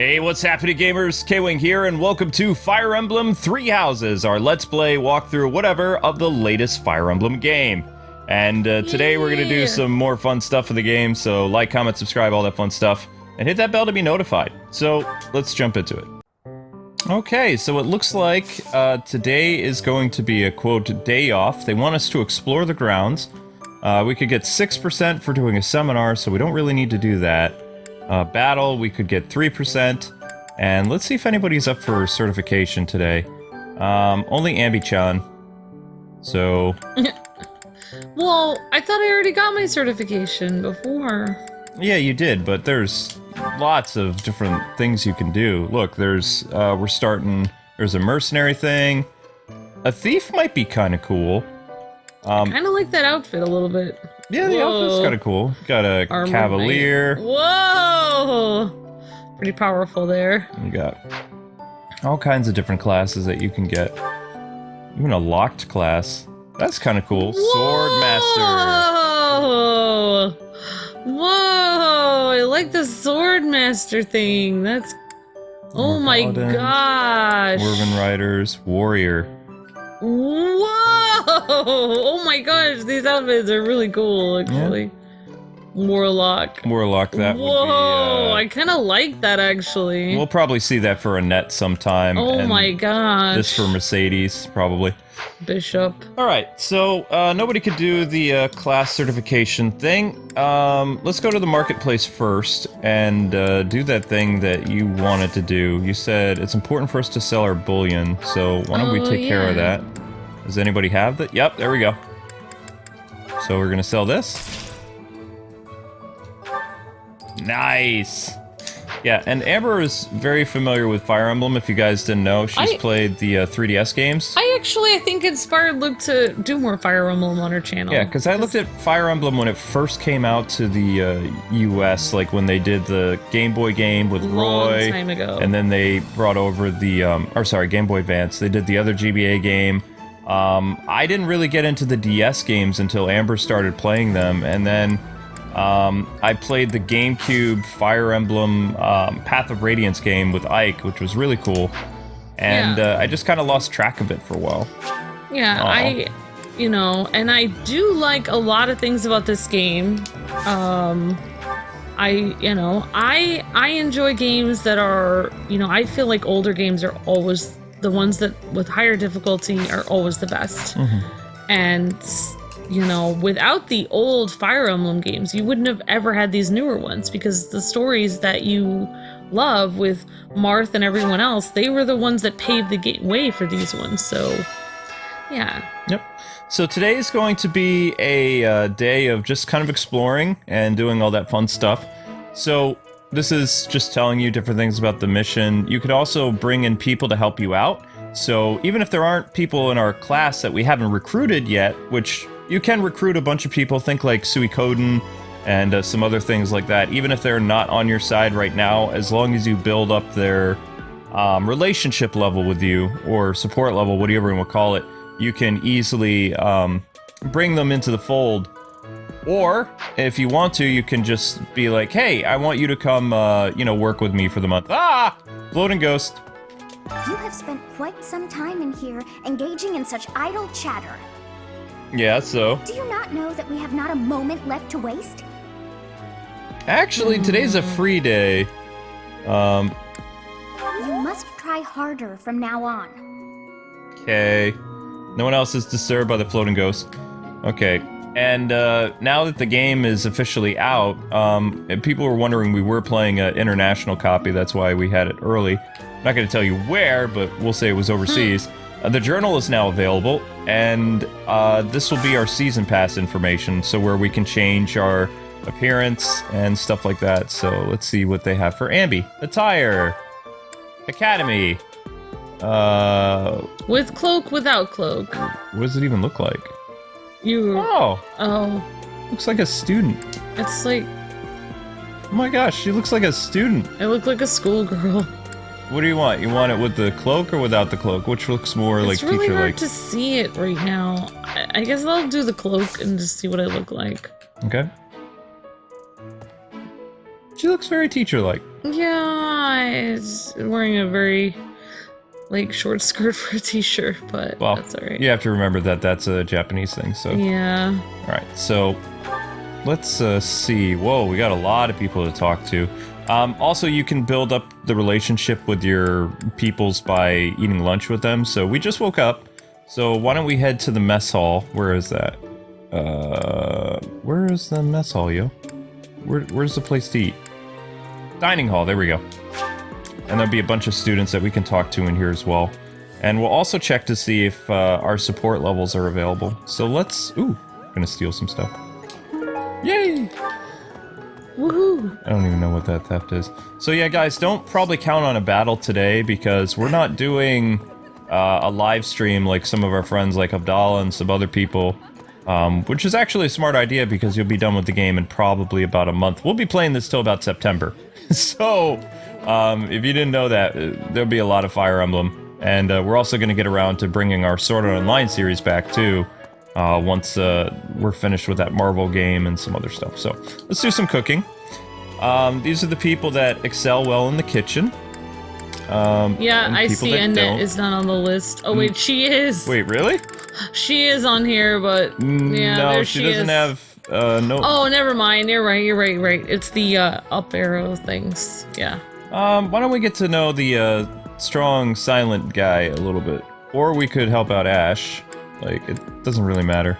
Hey, what's happening, gamers? Kwing here, and welcome to Fire Emblem Three Houses, our Let's Play, walkthrough, whatever, of the latest Fire Emblem game. And today we're going to do some more fun stuff for the game, so like, comment, subscribe, all that fun stuff, and hit that bell to be notified. So, let's jump into it. Okay, so it looks like today is going to be a, quote, day off. They want us to explore the grounds. We could get 6% for doing a seminar, so we don't really need to do that. Battle, we could get 3%, and let's see if anybody's up for certification today. Only AmbyChan. So... Well, I thought I already got my certification before. Yeah, you did, but there's lots of different things you can do. Look, there's, there's a mercenary thing. A thief might be kind of cool. I kind of like that outfit a little bit. Yeah, the outfit's kind of cool. Got a Armor cavalier. Knight. Whoa! Pretty powerful there. You got all kinds of different classes that you can get. Even a locked class. That's kind of cool. Whoa! Sword Master. Whoa! I like the Sword Master thing. That's... Oh my gosh! Dwarven Riders. Warrior. Whoa! Oh my gosh, these outfits are really cool, actually. Yeah. Warlock, that would be... I kind of like that, actually. We'll probably see that for Annette sometime. Oh my gosh. This for Mercedes, probably. Bishop. Alright, so nobody could do the class certification thing. Let's go to the marketplace first and do that thing that you wanted to do. You said it's important for us to sell our bullion, so why don't we take care of that? Does anybody have that? Yep, there we go. So we're gonna sell this. Nice! Yeah, and Amber is very familiar with Fire Emblem, if you guys didn't know. She's played the 3DS games. I think inspired Luke to do more Fire Emblem on her channel. Yeah, because I looked at Fire Emblem when it first came out to the US, like when they did the Game Boy game with Roy. Long time ago. And then they brought over the, Game Boy Advance. They did the other GBA game. I didn't really get into the DS games until Amber started playing them, and then I played the GameCube Fire Emblem Path of Radiance game with Ike, which was really cool, and I just kind of lost track of it for a while. Yeah, and I do like a lot of things about this game. I enjoy games that are, I feel like older games are always the ones that with higher difficulty are always the best. And without the old Fire Emblem games, you wouldn't have ever had these newer ones, because the stories that you love with Marth and everyone else, they were the ones that paved the way for these ones, so yeah. Yep. So today is going to be a day of just kind of exploring and doing all that fun stuff. So this is just telling you different things about the mission. You could also bring in people to help you out. So even if there aren't people in our class that we haven't recruited yet, which you can recruit a bunch of people, think like Suikoden and some other things like that, even if they're not on your side right now, as long as you build up their relationship level with you, or support level, whatever you want to call it, you can easily bring them into the fold. Or, if you want to, you can just be like, hey, I want you to come, work with me for the month. Ah! Floating ghost. You have spent quite some time in here, engaging in such idle chatter. Yeah, so? Do you not know that we have not a moment left to waste? Actually, today's a free day. You must try harder from now on. Okay. No one else is disturbed by the floating ghost. Okay. And now that the game is officially out, and people were wondering, we were playing an international copy, that's why we had it early. I'm not going to tell you where, but we'll say it was overseas. The journal is now available, and this will be our season pass information, so where we can change our appearance and stuff like that. So let's see what they have for Amby. Attire. Academy. With cloak, without cloak. What does it even look like? Oh. Looks like a student. It's like... Oh my gosh, she looks like a student. I look like a schoolgirl. What do you want? You want it with the cloak or without the cloak? Which looks more like teacher-like? It's really hard to see it right now. I guess I'll do the cloak and just see what I look like. Okay. She looks very teacher-like. Yeah, it's wearing a very, like, short skirt for a t-shirt, but Well, that's alright. you have to remember that that's a Japanese thing, so... Yeah. Alright, so... Let's see. Whoa, we got a lot of people to talk to. Also, you can build up the relationship with your peoples by eating lunch with them. So we just woke up. So why don't we head to the mess hall? Where is that? Where is the mess hall, yo? Where's the place to eat? Dining hall, there we go. And there'll be a bunch of students that we can talk to in here as well. And we'll also check to see if our support levels are available. So let's... Ooh, I'm gonna steal some stuff. Yay! Woohoo! I don't even know what that theft is. So yeah, guys, don't probably count on a battle today because we're not doing a live stream like some of our friends like Abdallah and some other people, which is actually a smart idea because you'll be done with the game in probably about a month. We'll be playing this till about September. So, if you didn't know that, there'll be a lot of Fire Emblem. And we're also going to get around to bringing our Sword Art Online series back too. Once we're finished with that Marvel game and some other stuff. So, let's do some cooking. These are the people that excel well in the kitchen. Yeah, I see Annette is not on the list. Oh wait, she is! Wait, really? She is on here, but yeah, no, there she she doesn't is. have, no... Oh, never mind, you're right. It's the, up arrow things, yeah. Why don't we get to know the, strong, silent guy a little bit? Or we could help out Ash. Like, it doesn't really matter.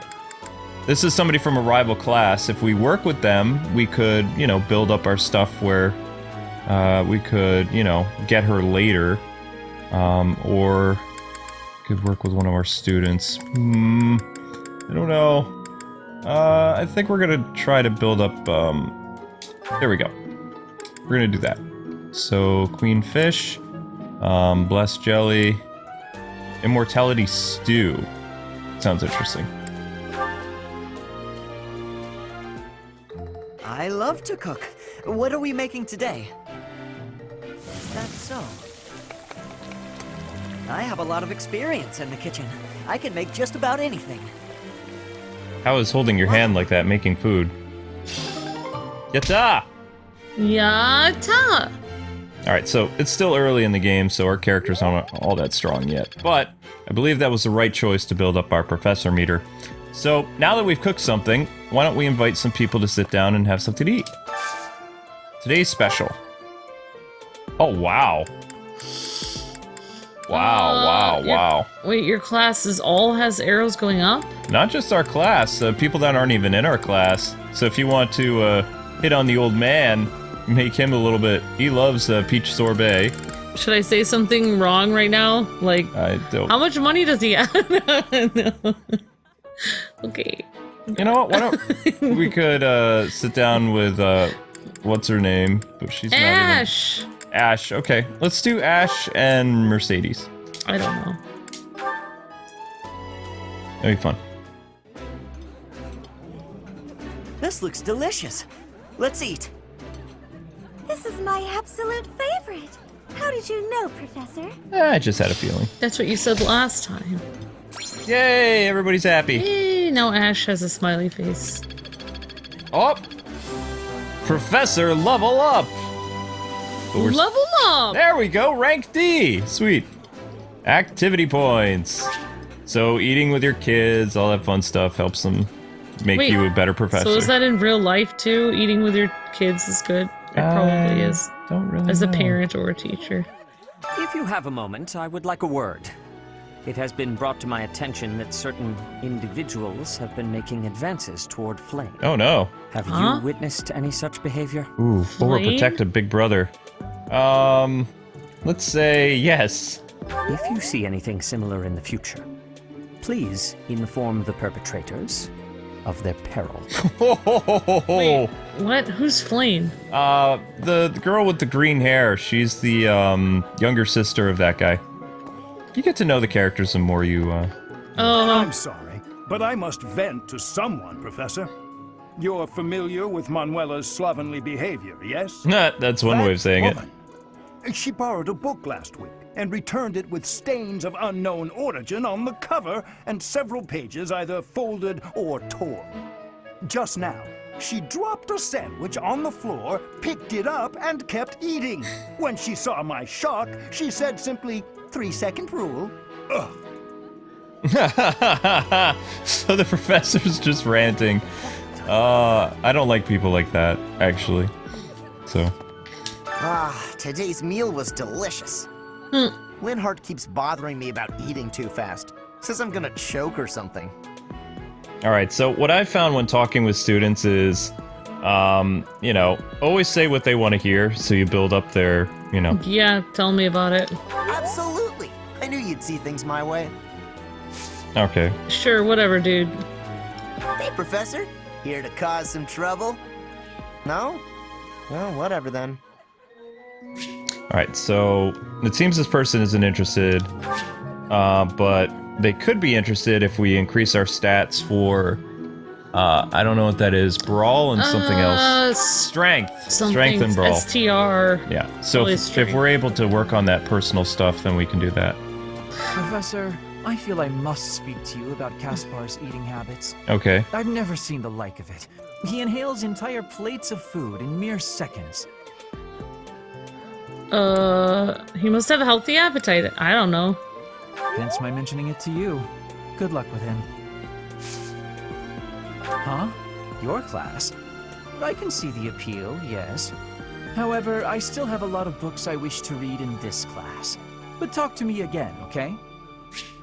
This is somebody from a rival class. If we work with them, we could, you know, build up our stuff where, we could, you know, get her later. Or could work with one of our students. I don't know. I think we're gonna try to build up, there we go. We're gonna do that. So, Queen Fish, Blessed Jelly, Immortality Stew. Sounds interesting. I love to cook. What are we making today? Is that so? I have a lot of experience in the kitchen. I can make just about anything. How is holding your hand like that making food? Yatta! Yatta! Alright, so it's still early in the game, so our characters aren't all that strong yet. But I believe that was the right choice to build up our professor meter. So now that we've cooked something, why don't we invite some people to sit down and have something to eat? Today's special. Oh, wow. Wow. Wait, your class all has arrows going up? Not just our class, people that aren't even in our class. So if you want to hit on the old man, make him a little bit... He loves peach sorbet. Should I say something wrong right now? Like, I don't... how much money does he have? No. Okay. You know what? Why don't we could sit down with what's her name? But she's Ash. not even... Ash. Okay, let's do Ash and Mercedes. I don't know. That'd be fun. This looks delicious. Let's eat. This is my absolute favorite. How did you know, Professor? I just had a feeling. That's what you said last time. Yay! Everybody's happy. Hey, now Ash has a smiley face. Oh! Professor, level up! But we're Level up! There we go, rank D! Sweet. Activity points. So eating with your kids, all that fun stuff helps them make Wait, you a better professor. So is that in real life too? Eating with your kids is good? It probably is. Don't really As a know. parent or a teacher. If you have a moment, I would like a word. It has been brought to my attention that certain individuals have been making advances toward Flame. Oh no. Have Huh? you witnessed any such behavior? Ooh, Flame? overprotect a big brother. Let's say yes. If you see anything similar in the future, please inform the perpetrators of their peril. Wait, what? Who's Flame? The girl with the green hair, she's the, younger sister of that guy. You get to know the characters the more you, I'm sorry, but I must vent to someone, Professor. You're familiar with Manuela's slovenly behavior, yes? That's one way of saying it. woman. She borrowed a book last week and returned it with stains of unknown origin on the cover and several pages either folded or torn. Just now, She dropped a sandwich on the floor, picked it up, and kept eating. When she saw my shock, she said simply, 3-second rule. Ugh. So the professor's just ranting. I don't like people like that, actually. So. Ah, today's meal was delicious. Linhart keeps bothering me about eating too fast. Says I'm gonna choke or something. Alright, so what I've found when talking with students is, you know, always say what they want to hear, so you build up their, you know. Yeah, tell me about it. Absolutely. I knew you'd see things my way. Okay. Sure, whatever, dude. Hey, Professor. Here to cause some trouble? No? Well, whatever then. Alright, so it seems this person isn't interested, but they could be interested if we increase our stats for, I don't know what that is, Brawl and something else. Strength. Strength and Brawl. STR. Yeah, so if we're able to work on that personal stuff, then we can do that. Professor, I feel I must speak to you about Kaspar's eating habits. Okay. I've never seen the like of it. He inhales entire plates of food in mere seconds. He must have a healthy appetite. I don't know. Hence my mentioning it to you. Good luck with him. Huh? Your class? I can see the appeal, yes. However, I still have a lot of books I wish to read in this class. But talk to me again, okay?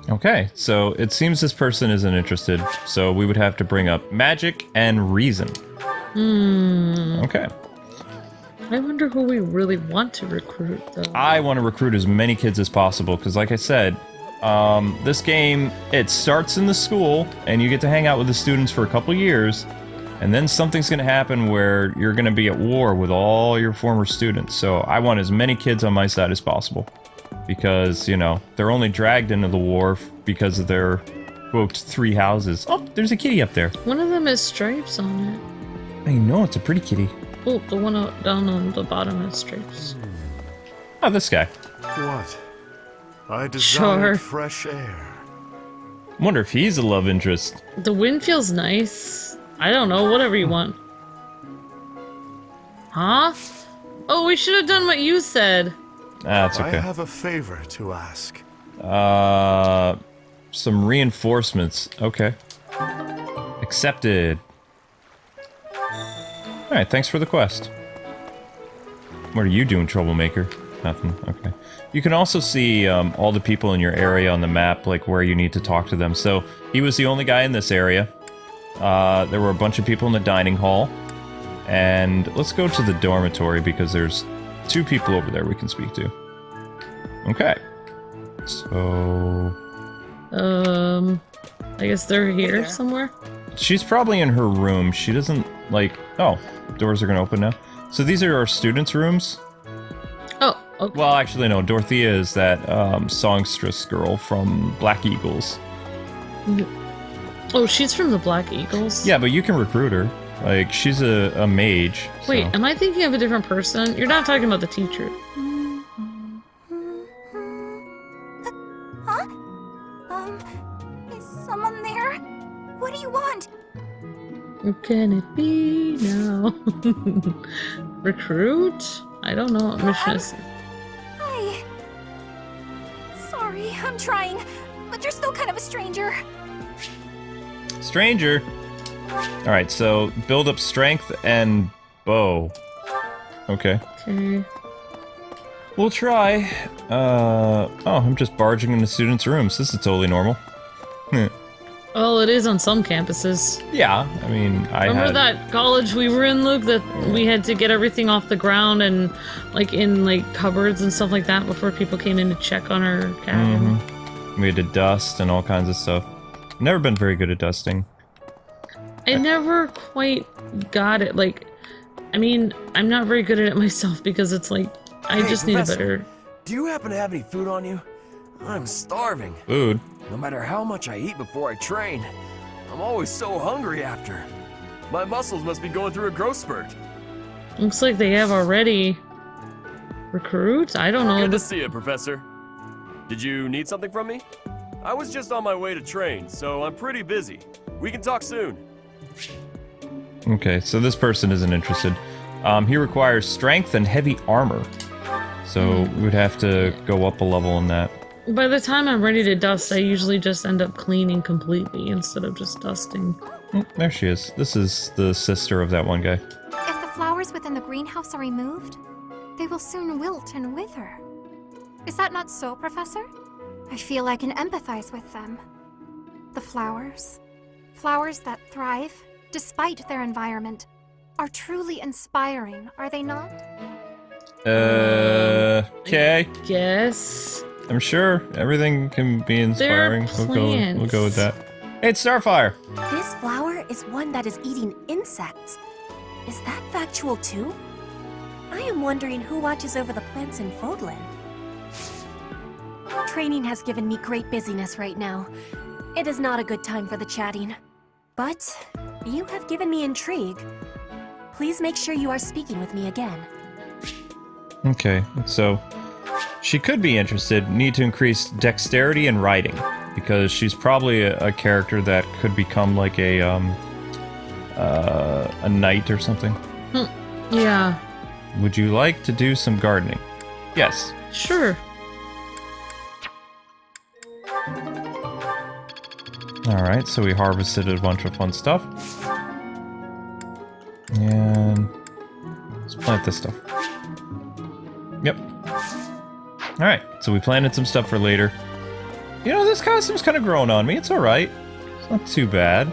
Okay, so it seems this person isn't interested, so we would have to bring up magic and reason. Okay. I wonder who we really want to recruit, though. I want to recruit as many kids as possible, because like I said, this game, it starts in the school, and you get to hang out with the students for a couple years, and then something's going to happen where you're going to be at war with all your former students, so I want as many kids on my side as possible. Because, you know, they're only dragged into the war because of their, quote, 3 houses. Oh, there's a kitty up there. One of them has stripes on it. I know, it's a pretty kitty. Oh, the one down on the bottom has stripes. Oh, this guy. What? I desire fresh air. Wonder if he's a love interest. The wind feels nice. I don't know, whatever you want. Huh? Oh, we should have done what you said. Ah, that's okay. I have a favor to ask. Some reinforcements. Okay. Accepted. Alright, thanks for the quest. What are you doing, troublemaker? Nothing. Okay. You can also see all the people in your area on the map, like where you need to talk to them. So, he was the only guy in this area. There were a bunch of people in the dining hall. And let's go to the dormitory because there's 2 people over there we can speak to. Okay. So... I guess they're here somewhere? She's probably in her room. She doesn't, like... Oh, doors are gonna open now. So these are our students' rooms? Oh, okay. Well, actually, no. Dorothea is that songstress girl from Black Eagles. Oh, she's from the Black Eagles? Yeah, but you can recruit her. Like, she's a mage. Wait, so. am I thinking of a different person? You're not talking about the teacher. Huh? Is someone there? What do you want? Who can it be now? Recruit? I don't know what mission is. Hi. Sorry, I'm trying, but you're still kind of a stranger. Stranger! Alright, so build up strength and bow. Okay. Okay. We'll try. Oh, I'm just barging into students' rooms. This is totally normal. Well, it is on some campuses. Yeah, I mean, Remember that college we were in, Luke, that we had to get everything off the ground and, like, in, like, cupboards and stuff like that before people came in to check on our cabin? We had to dust and all kinds of stuff. Never been very good at dusting. I never quite got it. Like, I mean, I'm not very good at it myself because it's like, I just need a better... Do you happen to have any food on you? I'm starving. Food? No matter how much I eat before I train, I'm always so hungry after. My muscles must be going through a growth spurt. Looks like they have already. Recruit? I don't know. Good to see you, Professor. Did you need something from me? I was just on my way to train, so I'm pretty busy. We can talk soon. Okay, so this person isn't interested. He requires strength and heavy armor. So we would have to go up a level in that. By the time I'm ready to dust, I usually just end up cleaning completely instead of just dusting. There she is. This is the sister of that one guy. If the flowers within the greenhouse are removed, they will soon wilt and wither. Is that not so, Professor? I feel I can empathize with them. The flowers that thrive, despite their environment, are truly inspiring, are they not? Okay. Yes. I'm sure everything can be inspiring. We'll go with that. Hey, it's Starfire. This flower is one that is eating insects. Is that factual too? I am wondering who watches over the plants in Fódlan. Training has given me great busyness right now. It is not a good time for the chatting. But you have given me intrigue. Please make sure you are speaking with me again. Okay, so she could be interested. Need to increase dexterity and riding, because she's probably a character that could become like a knight or something. Yeah. Would you like to do some gardening? Yes. Sure. Alright, so we harvested a bunch of fun stuff. And let's plant this stuff. Yep. Alright, so we planted some stuff for later. You know, this costume's kind of growing on me. It's alright. It's not too bad.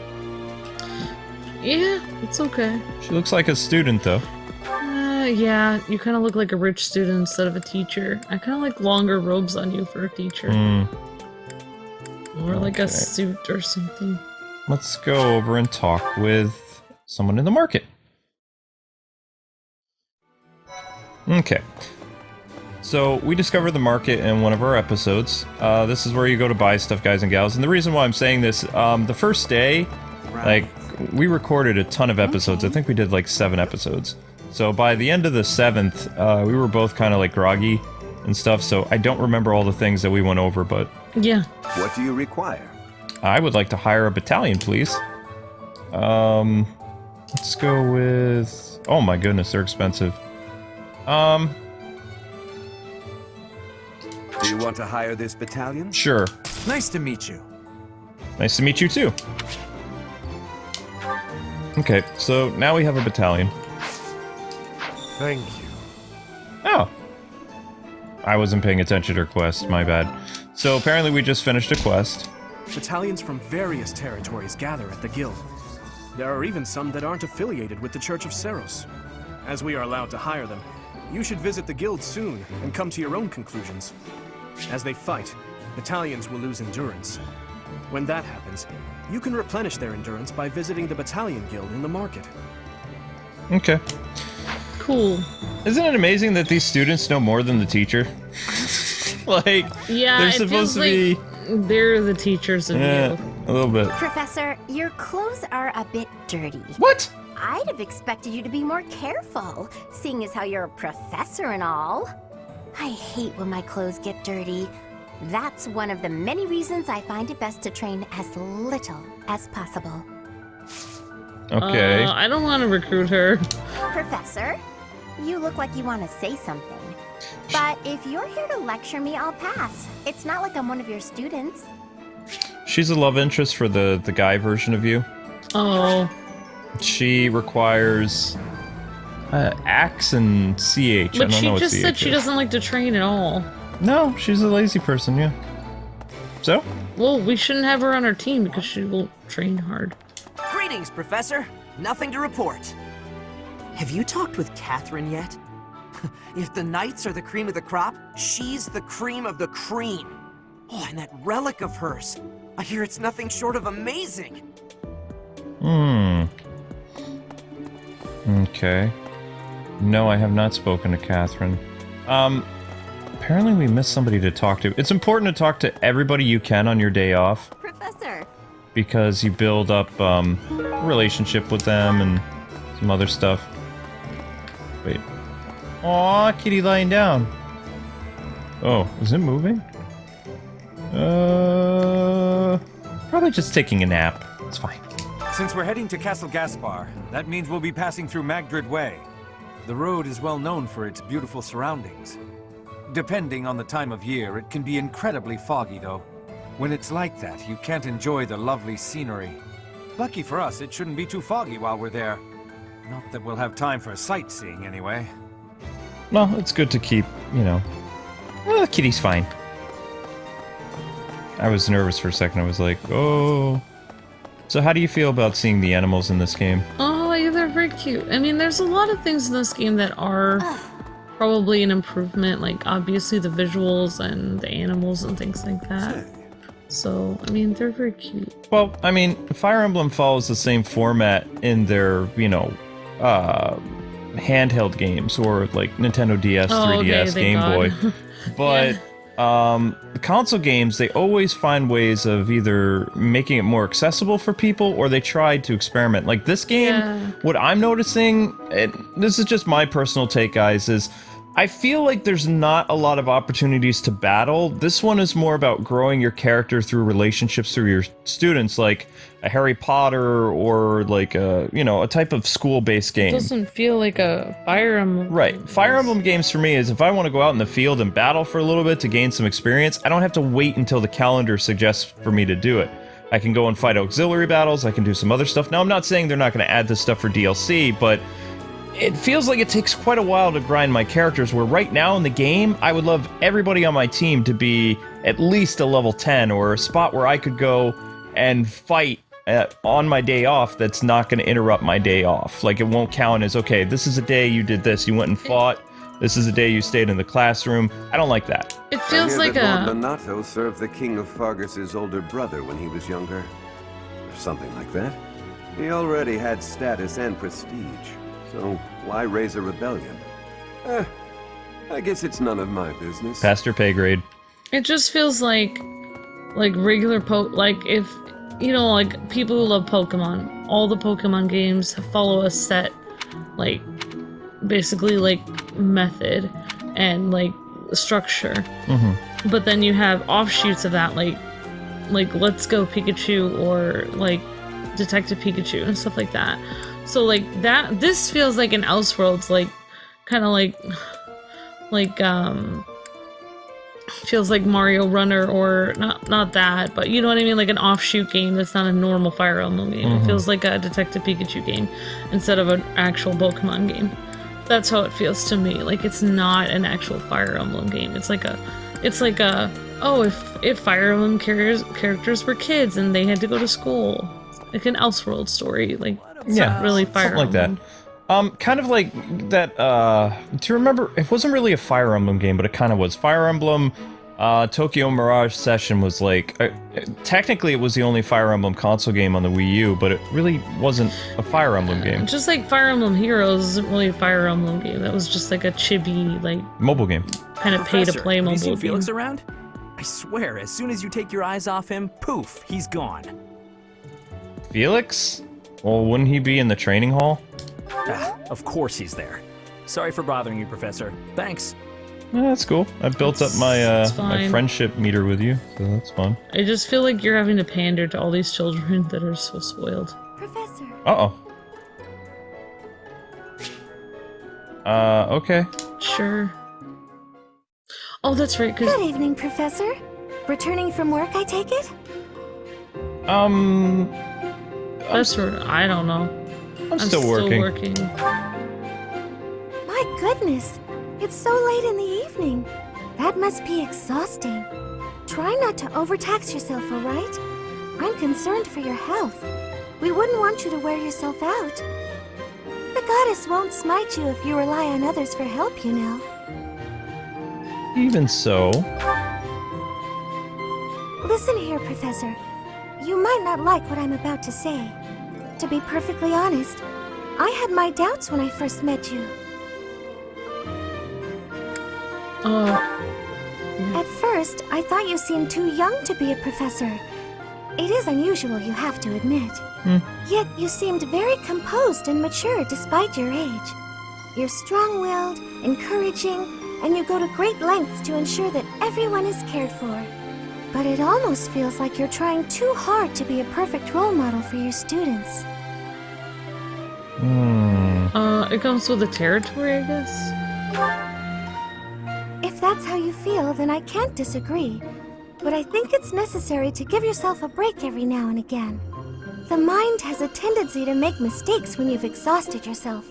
Yeah, it's okay. She looks like a student, though. Yeah, you kind of look like a rich student instead of a teacher. I kind of like longer robes on you for a teacher. Or like a suit or something. Let's go over and talk with someone in the market. Okay. So, we discovered the market in one of our episodes. This is where you go to buy stuff, guys and gals. And the reason why I'm saying this, the first day, like, we recorded a ton of episodes. I think we did like 7 episodes. So by the end of the 7th, we were both kind of like groggy and stuff, so I don't remember all the things that we went over, but... Yeah. What do you require? I would like to hire a battalion, please. Let's go with... Oh my goodness, they're expensive. Do you want to hire this battalion? Sure. Nice to meet you. Nice to meet you, too. Okay, so now we have a battalion. Thank you. Oh. I wasn't paying attention to her quest, my bad. So apparently we just finished a quest. Battalions from various territories gather at the guild. There are even some that aren't affiliated with the Church of Seiros. As we are allowed to hire them, you should visit the guild soon and come to your own conclusions. As they fight, battalions will lose endurance. When that happens, you can replenish their endurance by visiting the battalion guild in the market. Okay. Cool. Isn't it amazing that these students know more than the teacher? Like, yeah, they're supposed to be... They're the teachers of you. A little bit. Professor, your clothes are a bit dirty. What? I'd have expected you to be more careful, seeing as how you're a professor and all. I hate when my clothes get dirty. That's one of the many reasons I find it best to train as little as possible. Okay. I don't want to recruit her. Professor, you look like you want to say something. But if you're here to lecture me, I'll pass. It's not like I'm one of your students. She's a love interest for the guy version of you. Oh. She requires axe and CH. But she just said she doesn't like to train at all. No, she's a lazy person, yeah. So? Well, we shouldn't have her on our team because she will train hard. Greetings, Professor. Nothing to report. Have you talked with Catherine yet? If the knights are the cream of the crop, she's the cream of the cream. Oh, and that relic of hers. I hear it's nothing short of amazing. Okay. No, I have not spoken to Catherine. Apparently we missed somebody to talk to. It's important to talk to everybody you can on your day off. Professor. Because you build up a relationship with them and some other stuff. Wait. Aw, kitty lying down. Oh, is it moving? Probably just taking a nap. It's fine. Since we're heading to Castle Gaspar, that means we'll be passing through Magdred Way. The road is well known for its beautiful surroundings. Depending on the time of year, it can be incredibly foggy, though. When it's like that, you can't enjoy the lovely scenery. Lucky for us, it shouldn't be too foggy while we're there. Not that we'll have time for sightseeing, anyway. Well, it's good to keep, you know... the kitty's fine. I was nervous for a second. I was like, oh... So how do you feel about seeing the animals in this game? Oh, yeah, they're very cute. I mean, there's a lot of things in this game that are probably an improvement, like obviously the visuals and the animals and things like that. So, I mean, they're very cute. Well, I mean, Fire Emblem follows the same format in their, you know, handheld games, or like Nintendo DS, 3DS, Game Boy. But the console games, they always find ways of either making it more accessible for people, or they try to experiment. Like this game, what I'm noticing, and this is just my personal take, guys, is I feel like there's not a lot of opportunities to battle. This one is more about growing your character through relationships through your students, like a Harry Potter or like a, you know, a type of school-based game. It doesn't feel like a Fire Emblem. Right. Fire Emblem games for me is if I want to go out in the field and battle for a little bit to gain some experience, I don't have to wait until the calendar suggests for me to do it. I can go and fight auxiliary battles, I can do some other stuff. Now, I'm not saying they're not going to add this stuff for DLC, but it feels like it takes quite a while to grind my characters, where right now in the game, I would love everybody on my team to be at least a level 10, or a spot where I could go and fight on my day off that's not going to interrupt my day off. Like, it won't count as, okay, this is a day you did this, you went and fought, this is a day you stayed in the classroom. I don't like that. It feels like Lord Donato served the King of Fargus' older brother when he was younger. Or something like that. He already had status and prestige. So, why raise a rebellion? I guess it's none of my business. Pastor pay grade. It just feels like regular like if, you know, like people who love Pokemon, all the Pokemon games follow a set, like, basically like method and like structure. But then you have offshoots of that, like Let's Go Pikachu or like Detective Pikachu and stuff like that. So like that, this feels like an Elseworlds, like kind of like feels like Mario Runner, or not that, but you know what I mean, like an offshoot game that's not a normal Fire Emblem game. It feels like a Detective Pikachu game instead of an actual Pokemon game. That's how it feels to me. Like it's not an actual Fire Emblem game. It's like a oh, if Fire Emblem characters were kids and they had to go to school, like an Elseworld story, like it's not really Fire Emblem. Something like that. Kind of like that, do you remember, it wasn't really a Fire Emblem game, but it kind of was. Fire Emblem Tokyo Mirage Session was like, technically it was the only Fire Emblem console game on the Wii U, but it really wasn't a Fire Emblem game. Just like Fire Emblem Heroes isn't really a Fire Emblem game. That was just like a chibi, like... mobile game. Kind of pay-to-play mobile game. Have you seen Felix around? I swear, as soon as you take your eyes off him, poof, he's gone. Felix? Well, wouldn't he be in the training hall? Of course he's there. Sorry for bothering you, Professor. Thanks. Yeah, that's cool. I've built up my my friendship meter with you, so that's fun. I just feel like you're having to pander to all these children that are so spoiled. Professor. Uh-oh. Okay. Sure. Oh, that's right, 'cause... Good evening, Professor. Returning from work, I take it? That's right. I don't know. I'm still working. My goodness. It's so late in the evening. That must be exhausting. Try not to overtax yourself, all right? I'm concerned for your health. We wouldn't want you to wear yourself out. The goddess won't smite you if you rely on others for help, you know. Even so... Listen here, Professor. You might not like what I'm about to say. To be perfectly honest, I had my doubts when I first met you. At first, I thought you seemed too young to be a professor. It is unusual, you have to admit. Yet you seemed very composed and mature despite your age. You're strong-willed, encouraging, and you go to great lengths to ensure that everyone is cared for. but it almost feels like you're trying too hard to be a perfect role model for your students. It comes with the territory, I guess. If that's how you feel, then I can't disagree. But I think it's necessary to give yourself a break every now and again. The mind has a tendency to make mistakes when you've exhausted yourself.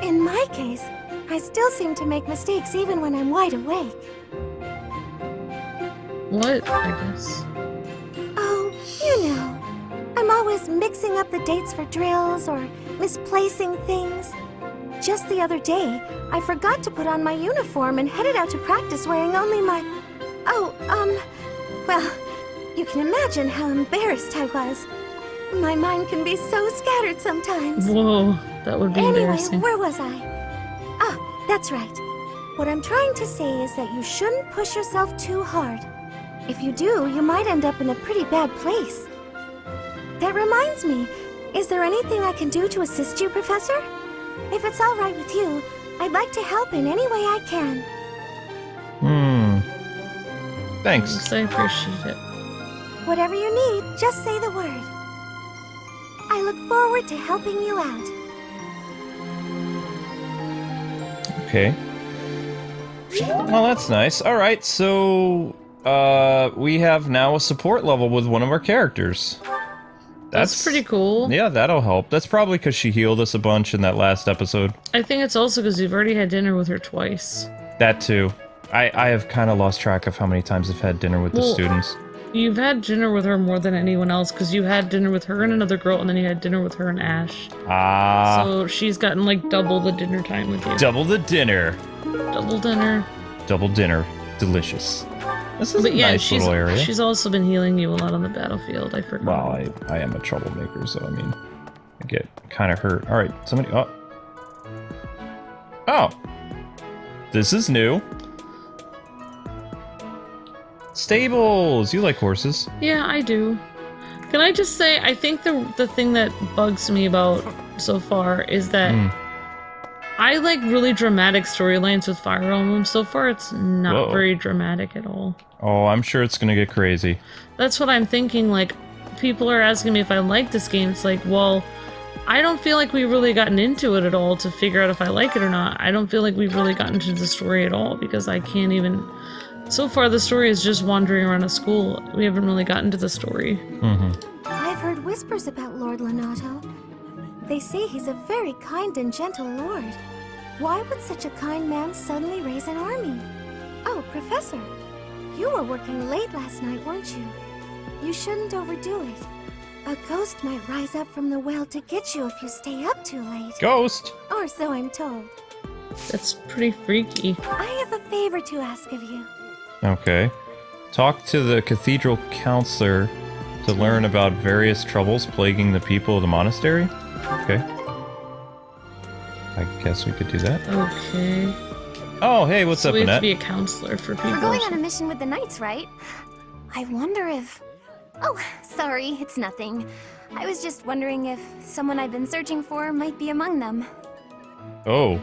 In my case, I still seem to make mistakes even when I'm wide awake. What? I guess. Oh, you know. I'm always mixing up the dates for drills or misplacing things. Just the other day, I forgot to put on my uniform and headed out to practice wearing only my... Well, you can imagine how embarrassed I was. My mind can be so scattered sometimes. Whoa, that would be embarrassing. Anyway, where was I? Ah, that's right. What I'm trying to say is that you shouldn't push yourself too hard. If you do, you might end up in a pretty bad place. That reminds me, is there anything I can do to assist you, Professor? If it's all right with you, I'd like to help in any way I can. Thanks. I appreciate it. Whatever you need, just say the word. I look forward to helping you out. Okay. Well, that's nice. Alright, so... we have now a support level with one of our characters. That's pretty cool. Yeah, that'll help. That's probably because she healed us a bunch in that last episode. I think it's also because you've already had dinner with her twice. That too. I have kind of lost track of how many times I've had dinner with the students. You've had dinner with her more than anyone else, because you had dinner with her and another girl, and then you had dinner with her and Ash. Ah. So she's gotten like double the dinner time with you. Double the dinner. Double dinner. Double dinner. Delicious. This is a nice little area. She's also been healing you a lot on the battlefield, I forgot. Well, I am a troublemaker, so I mean, I get kind of hurt. Alright, somebody... Oh! This is new. Stables! You like horses. Yeah, I do. Can I just say, I think the thing that bugs me about so far is that I like really dramatic storylines with Fire Emblem. So far, it's not very dramatic at all. Oh, I'm sure it's gonna get crazy. That's what I'm thinking. Like, people are asking me if I like this game. It's like, well, I don't feel like we've really gotten into it at all to figure out if I like it or not. I don't feel like we've really gotten into the story at all because I can't even... So far, the story is just wandering around a school. We haven't really gotten to the story. I've heard whispers about Lord Lonato. They say he's a very kind and gentle lord. Why would such a kind man suddenly raise an army? Oh, Professor, you were working late last night, weren't you? You shouldn't overdo it. A ghost might rise up from the well to get you if you stay up too late. Ghost? Or so I'm told. That's pretty freaky. I have a favor to ask of you. Okay. Talk to the Cathedral Counselor to learn about various troubles plaguing the people of the monastery? Okay. I guess we could do that. Okay. Oh, hey, what's up, we have Annette? to be a counselor for people. We're going on a mission with the Knights, right? I wonder if... Oh, sorry, it's nothing. I was just wondering if someone I've been searching for might be among them. Oh.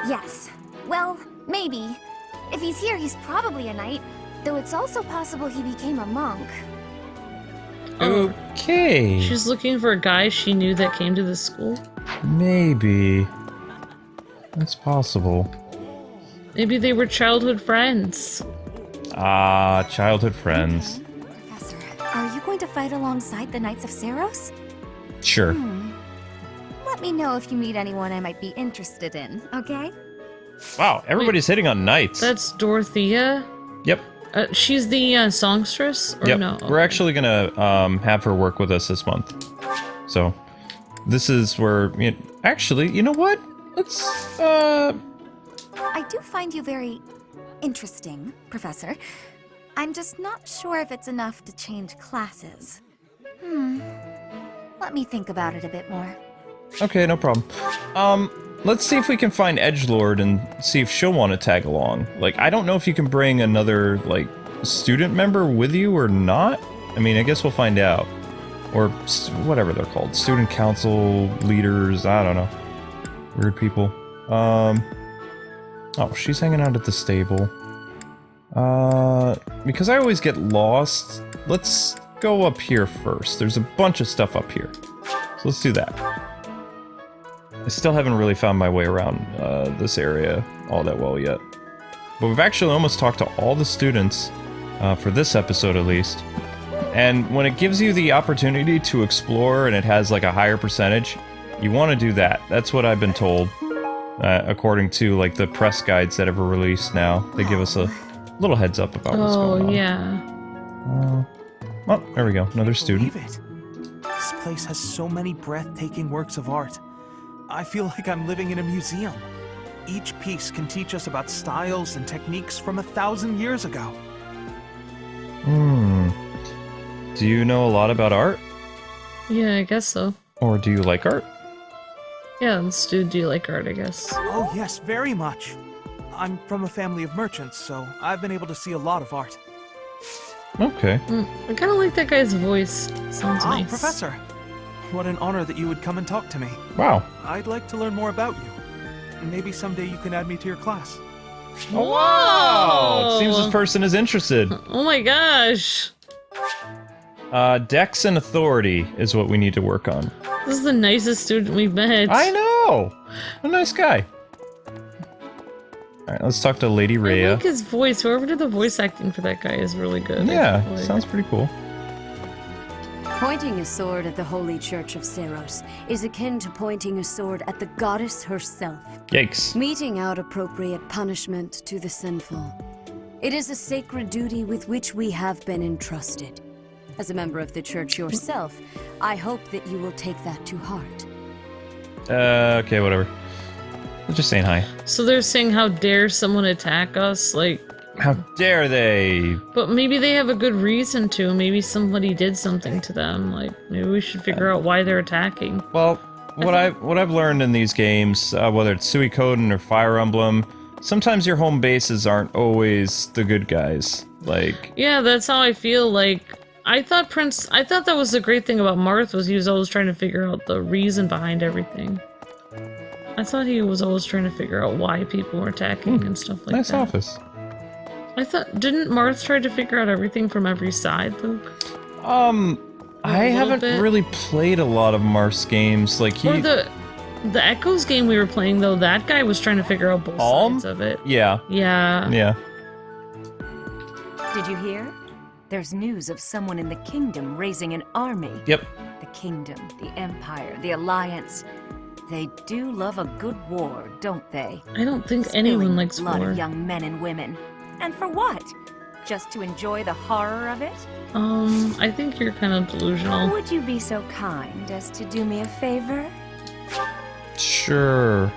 Yes. Well, maybe. If he's here, he's probably a knight. Though it's also possible he became a monk. Okay. She's looking for a guy she knew that came to the school? Maybe. That's possible. Maybe they were childhood friends. Ah, childhood friends. Professor, are you going to fight alongside the Knights of Seiros? Sure. Let me know if you meet anyone I might be interested in, okay? Wow, everybody's hitting on knights. That's Dorothea? Yep. She's the songstress? Or Yep. no? We're actually gonna have her work with us this month. So, this is where... actually, you know what? Let's, I do find you very interesting, Professor. I'm just not sure if it's enough to change classes. Let me think about it a bit more. Okay, no problem. Let's see if we can find Edgelord and see if she'll want to tag along. Like, I don't know if you can bring another, like, student member with you or not. I mean, I guess we'll find out. Or whatever they're called. Student council leaders, I don't know. Weird people. Oh, she's hanging out at the stable. Because I always get lost, let's go up here first. There's a bunch of stuff up here. So let's do that. I still haven't really found my way around this area all that well yet. But we've actually almost talked to all the students, for this episode at least. And when it gives you the opportunity to explore and it has like a higher percentage, you want to do that. That's what I've been told, according to like the press guides that have been released now. They give us a little heads up about what's going on. Oh, yeah. Oh, there we go. Another student. Believe it. This place has so many breathtaking works of art. I feel like I'm living in a museum. Each piece can teach us about styles and techniques from 1,000 years ago. Do you know a lot about art? Yeah, I guess so. Or do you like art? Yeah, let's do you like art, I guess. Oh yes, very much. I'm from a family of merchants, so I've been able to see a lot of art. Okay. I kind of like that guy's voice. Sounds nice. Professor! What an honor that you would come and talk to me. Wow. I'd like to learn more about you. Maybe someday you can add me to your class. Oh, wow! It seems this person is interested. Oh my gosh. Dex and authority is what we need to work on. This is the nicest student we've met. I know! A nice guy. Alright, let's talk to Lady I Rhea. like his voice. Whoever did the voice acting for that guy is really good. Yeah, sounds pretty cool. Pointing a sword at the Holy Church of Seiros is akin to pointing a sword at the goddess herself. Yikes. Meting out appropriate punishment to the sinful. It is a sacred duty with which we have been entrusted. As a member of the church yourself, I hope that you will take that to heart. Okay, whatever. We're just saying hi. So they're saying, how dare someone attack us? Like, how dare they? But maybe they have a good reason to. Maybe somebody did something to them. Like, maybe we should figure out why they're attacking. Well, what I've learned in these games, whether it's Suikoden or Fire Emblem, sometimes your home bases aren't always the good guys. Like, yeah, that's how I feel. Like, I thought that was the great thing about Marth, was he was always trying to figure out the reason behind everything. I thought he was always trying to figure out why people were attacking and stuff like nice that. Nice office. I thought, didn't Marth try to figure out everything from every side, Luke? I haven't really played a lot of Marth's games. Like, Or the Echoes game we were playing, though, that guy was trying to figure out both sides of it. Yeah. Yeah. Yeah. Did you hear? There's news of someone in the kingdom raising an army. Yep. The kingdom, the empire, the alliance. They do love a good war, don't they? I don't think anyone likes blood war. Of young men and women. And for what? Just to enjoy the horror of it? I think you're kind of delusional. Would you be so kind as to do me a favor? Sure.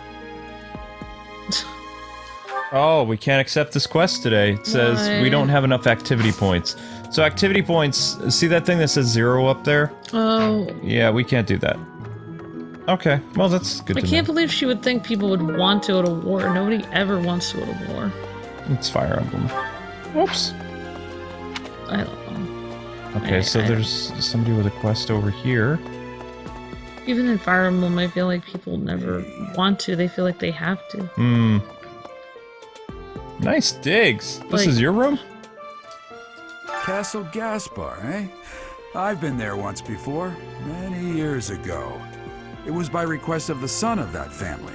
Oh, we can't accept this quest today. It says we don't have enough activity points. So activity points, see that thing that says 0 up there? Oh. Yeah, we can't do that. Okay, well that's good I to can't know. believe she would think people would want to go to war. Nobody ever wants to go to war. It's Fire Emblem. Whoops. I don't know. Okay, so there's somebody with a quest over here. Even in Fire Emblem, I feel like people never want to. They feel like they have to. Nice digs. This Like- is your room? Castle Gaspar, eh? I've been there once before, many years ago. It was by request of the son of that family.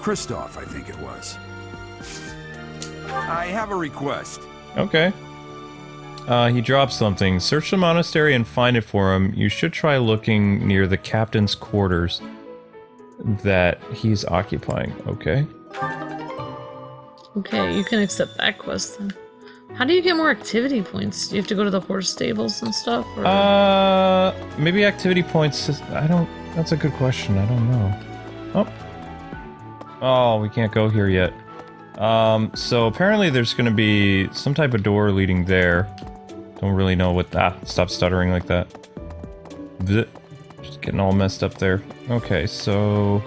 Christoph, I think it was. I have a request. Okay. He dropped something. Search the monastery and find it for him. You should try looking near the captain's quarters that he's occupying. Okay. Okay, you can accept that quest then. How do you get more activity points? Do you have to go to the horse stables and stuff? Or? Maybe activity points. That's a good question. I don't know. Oh, we can't go here yet. So apparently there's going to be some type of door leading there. Don't really know what that. Stop stuttering like that. Blech. Just getting all messed up there. Okay, so.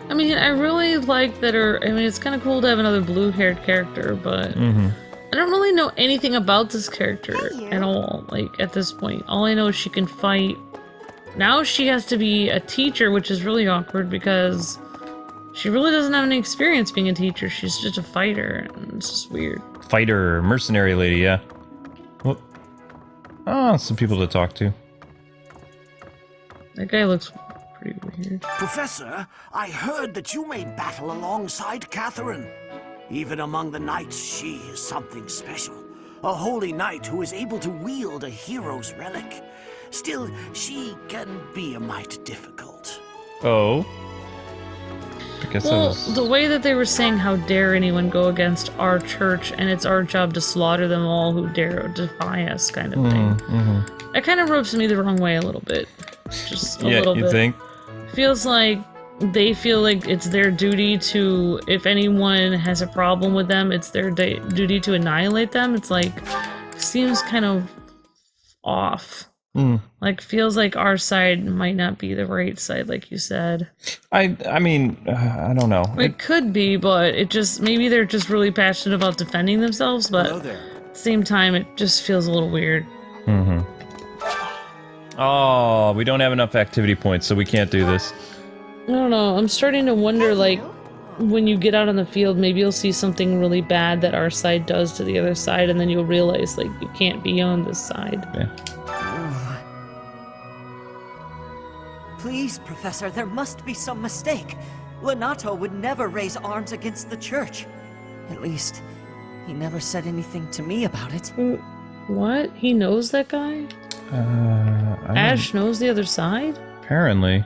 I mean, I really like that it's kind of cool to have another blue-haired character, but I don't really know anything about this character at all, like, at this point. All I know is she can fight. Now she has to be a teacher, which is really awkward because She really doesn't have any experience being a teacher. She's just a fighter, and it's just weird. Fighter, mercenary lady, yeah. Whoop. Oh, some people to talk to. That guy looks pretty weird. Professor, I heard that you made battle alongside Catherine. Even among the knights, she is something special. A holy knight who is able to wield a hero's relic. Still, she can be a mite difficult. Oh. I guess Well, the way that they were saying, how dare anyone go against our church, and it's our job to slaughter them all who dare defy us, kind of thing. That kind of rubs me the wrong way a little bit. Just a little bit. Yeah, you think? Feels like they feel like it's their duty to, if anyone has a problem with them, it's their duty to annihilate them. It's like, seems kind of off. Like, feels like our side might not be the right side, like you said. I mean, I don't know. It could be, but it just, maybe they're just really passionate about defending themselves, but at the same time, it just feels a little weird. Oh, we don't have enough activity points, so we can't do this. I don't know. I'm starting to wonder, like, when you get out on the field, maybe you'll see something really bad that our side does to the other side, and then you'll realize, like, you can't be on this side. Yeah. Please, Professor, there must be some mistake. Lenato would never raise arms against the church. At least, he never said anything to me about it. What? He knows that guy? Ash knows the other side? Apparently.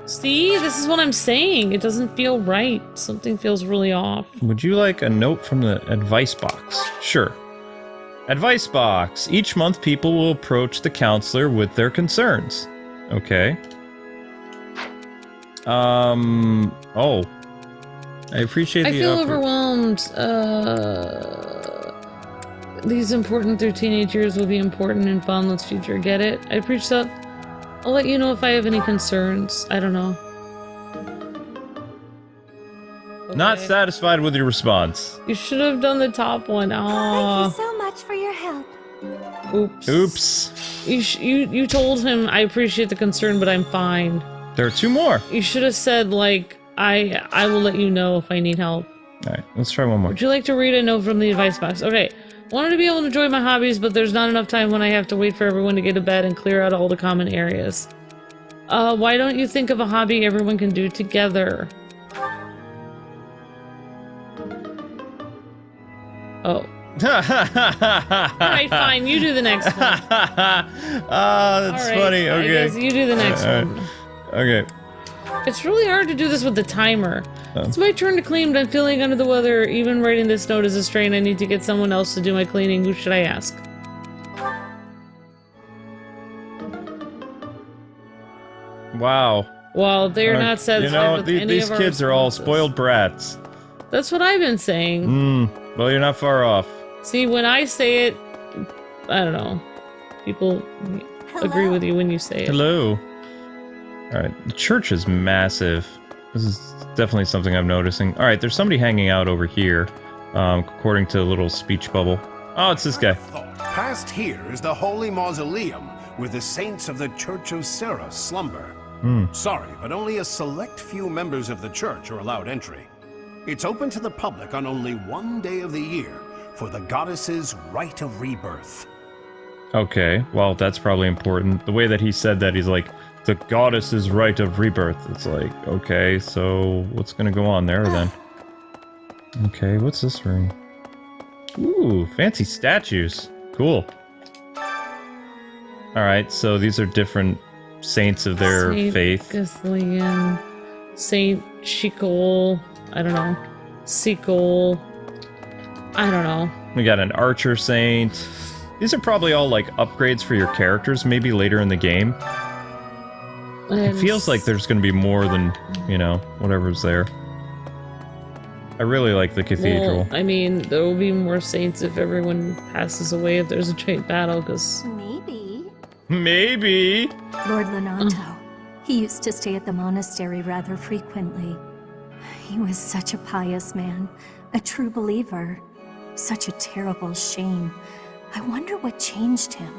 See? This is what I'm saying. It doesn't feel right. Something feels really off. Would you like a note from the advice box? Sure. Advice box. Each month people will approach the counselor with their concerns. Okay. Oh. I appreciate the I feel overwhelmed. These important through teenage years will be important in Fódlan's future. Get it? I appreciate that. I'll let you know if I have any concerns. I don't know. Okay. Not satisfied with your response. You should have done the top one. Aww. Thank you so much for your help. Oops. You told him I appreciate the concern, but I'm fine. There are two more. You should have said, like, I will let you know if I need help. Alright, let's try one more. Would you like to read a note from the advice box? Okay. Wanted to be able to enjoy my hobbies, but there's not enough time when I have to wait for everyone to get to bed and clear out all the common areas. Why don't you think of a hobby everyone can do together? Oh. Alright, fine. You do the next one. That's funny. Okay. You do the next one. Okay. It's really hard to do this with the timer. It's my turn to clean, but I'm feeling under the weather. Even writing this note is a strain. I need to get someone else to do my cleaning. Who should I ask? Wow. Well, they're not satisfied with any these of our kids are all responses. spoiled brats. That's what I've been saying. Well, you're not far off. See, when I say it, I don't know. People agree with you when you say it. Hello. Alright, the church is massive. This is definitely something I'm noticing. Alright, there's somebody hanging out over here, according to a little speech bubble. Oh, it's this guy. Past here is the holy Mausoleum, where the saints of the Church of Seiros slumber. Sorry, but only a select few members of the church are allowed entry. It's open to the public on only one day of the year, for the goddess's rite of rebirth. Okay, well, that's probably important. The way that he said that, he's like, the goddess's rite of rebirth. It's like, okay, so what's gonna go on there then? Okay, what's this room? Ooh, fancy statues. Cool. Alright, so these are different saints of their faith. Githlian, Saint Shikol, I don't know. Sikol, I don't know. We got an archer saint. These are probably all like upgrades for your characters, maybe later in the game. It feels like there's going to be more than, you know, whatever's there. I really like the cathedral. Well, I mean, there will be more saints if everyone passes away if there's a giant battle, because... Maybe. Lord Lenato. He used to stay at the monastery rather frequently. He was such a pious man, a true believer. Such a terrible shame. I wonder what changed him.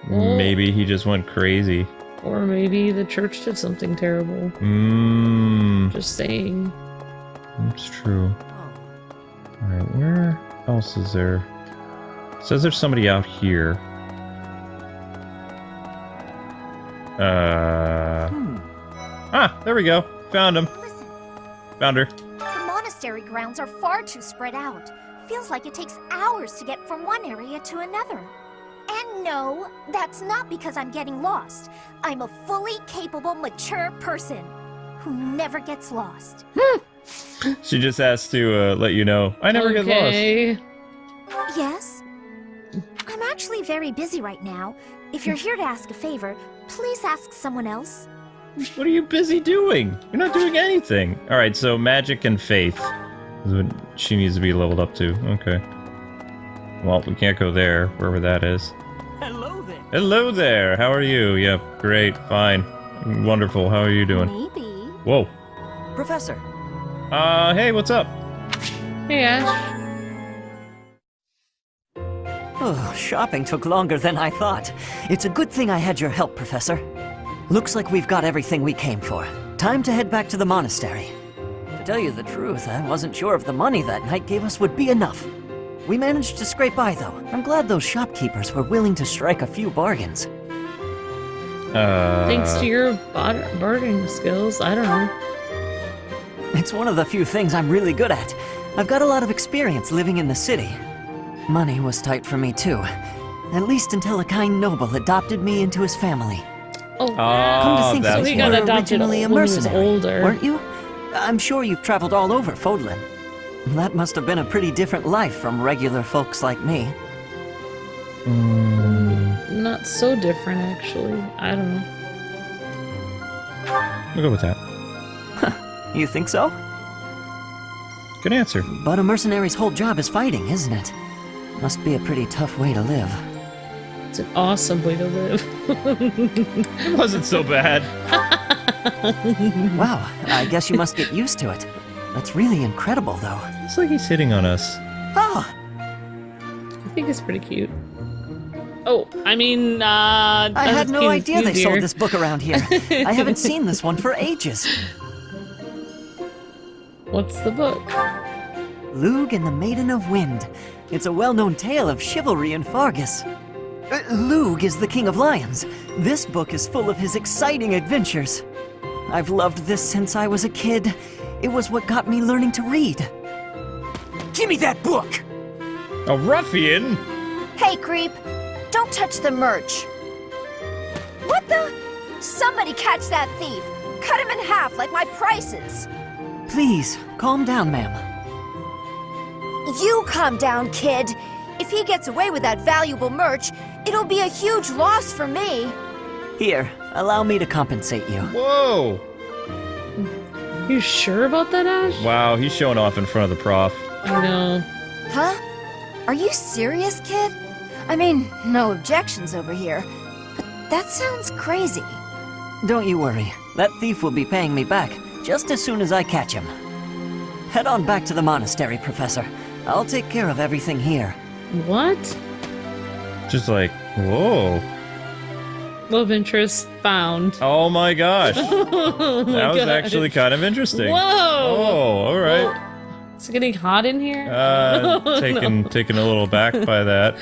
Maybe he just went crazy. Or maybe the church did something terrible. Just saying. That's true. Alright, where else is there? It says there's somebody out here. Ah, there we go. Found him. Found her. The monastery grounds are far too spread out. Feels like it takes hours to get from one area to another. And no, that's not because I'm getting lost. I'm a fully capable, mature person who never gets lost. She just has to let you know. I never get lost. Yes? I'm actually very busy right now. If you're here to ask a favor, please ask someone else. What are you busy doing? You're not doing anything. Alright, so magic and faith is what she needs to be leveled up to. Okay. Well, we can't go there, wherever that is. Hello there. Hello there. How are you? Yep, great, fine. Wonderful. How are you doing? Maybe. Whoa. Professor. Hey, what's up? Hey, Ash. Oh, shopping took longer than I thought. It's a good thing I had your help, Professor. Looks like we've got everything we came for. Time to head back to the monastery. To tell you the truth, I wasn't sure if the money that night gave us would be enough. We managed to scrape by, though. I'm glad those shopkeepers were willing to strike a few bargains. Thanks to your bargaining skills, I don't know. It's one of the few things I'm really good at. I've got a lot of experience living in the city. Money was tight for me, too. At least until a kind noble adopted me into his family. Oh, Come to think so of it, he you got were adopted originally a when he was mercenary, older. weren't you? I'm sure you've traveled all over Fódlan. That must have been a pretty different life from regular folks like me. Not so different, actually. I don't know. We'll go with that. You think so? Good answer. But a mercenary's whole job is fighting, isn't it? Must be a pretty tough way to live. It's an awesome way to live. It wasn't so bad. Wow, I guess you must get used to it. That's really incredible, though. It's like he's hitting on us. Oh! I think it's pretty cute. Oh, I mean, I had no idea they here. sold this book around here. I haven't seen this one for ages. What's the book? Lug and the Maiden of Wind. It's a well-known tale of chivalry in Fargus. Lug is the king of lions. This book is full of his exciting adventures. I've loved this since I was a kid. It was what got me learning to read. Give me that book! A ruffian? Hey, creep! Don't touch the merch! What the? Somebody catch that thief! Cut him in half like my prices! Please, calm down, ma'am. You calm down, kid! If he gets away with that valuable merch, it'll be a huge loss for me! Here, allow me to compensate you. Whoa! You sure about that, Ash? Wow, he's showing off in front of the prof. I know. Huh? Are you serious, kid? I mean, no objections over here, but that sounds crazy. Don't you worry. That thief will be paying me back just as soon as I catch him. Head on back to the monastery, Professor. I'll take care of everything here. What? Just like, whoa. Love interest found. Oh my gosh. Oh my That was God. actually kind of interesting. Whoa! Oh, alright. Whoa. It's getting hot in here? Taken a little back by that.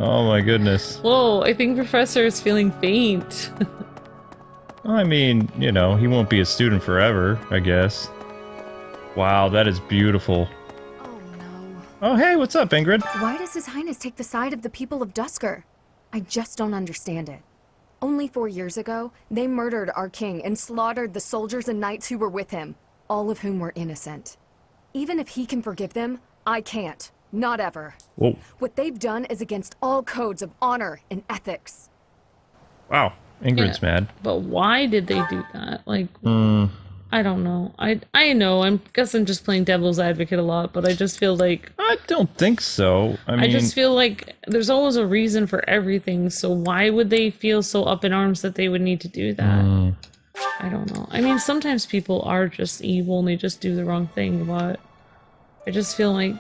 Oh my goodness. Whoa, I think Professor is feeling faint. I mean, you know, he won't be a student forever, I guess. Wow, that is beautiful. Oh, hey, what's up, Ingrid? Why does His Highness take the side of the people of Dusker? I just don't understand it. Only 4 years ago, they murdered our king and slaughtered the soldiers and knights who were with him, all of whom were innocent. Even if he can forgive them, I can't. Not ever. Whoa. What they've done is against all codes of honor and ethics. Wow, Ingrid's mad. But why did they do that? Like, I don't know. I know. I guess I'm just playing devil's advocate a lot, but I just feel like I don't think so. I mean, I just feel like there's always a reason for everything. So why would they feel so up in arms that they would need to do that? I don't know. I mean, sometimes people are just evil and they just do the wrong thing, but I just feel like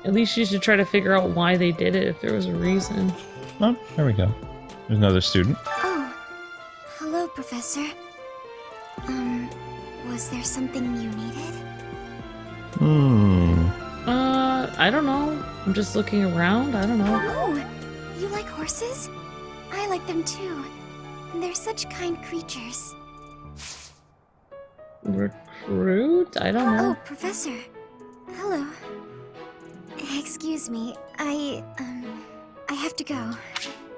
at least you should try to figure out why they did it if there was a reason. Oh, there we go. There's another student. Oh, hello, Professor. Was there something you needed? I don't know. I'm just looking around. I don't know. Oh, you like horses? I like them too. They're such kind creatures. Recruit? I don't know. Oh, Professor. Hello. Excuse me. I have to go.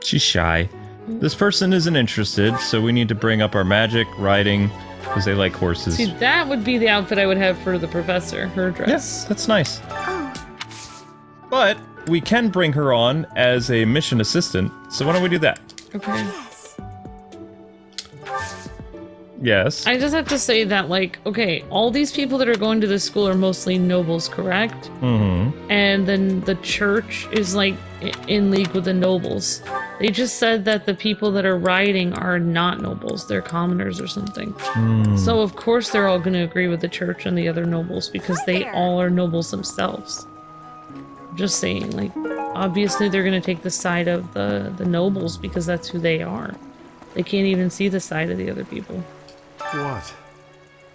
She's shy. This person isn't interested, so we need to bring up our magic, riding, because they like horses. See, that would be the outfit I would have for the professor, her dress. Yes, that's nice. Oh. But we can bring her on as a mission assistant, so why don't we do that? Okay. Yes. I just have to say that, like, okay, all these people that are going to this school are mostly nobles, correct? Mm-hmm. And then the church is, like, in league with the nobles. They just said that the people that are riding are not nobles, they're commoners or something. So, of course, they're all going to agree with the church and the other nobles because they all are nobles themselves. Just saying, like, obviously they're going to take the side of the nobles because that's who they are. They can't even see the side of the other people. What?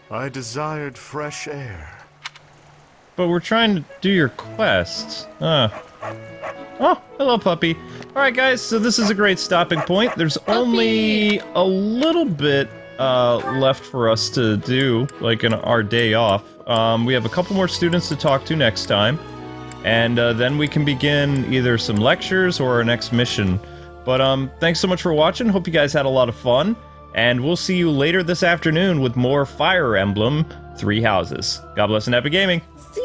I desired fresh air. But we're trying to do your quest. Oh, hello, puppy. Alright, guys, so this is a great stopping point. There's only a little bit left for us to do, like in our day off. We have a couple more students to talk to next time. And then we can begin either some lectures or our next mission. But thanks so much for watching. Hope you guys had a lot of fun. And we'll see you later this afternoon with more Fire Emblem 3 Houses. God bless and happy gaming. See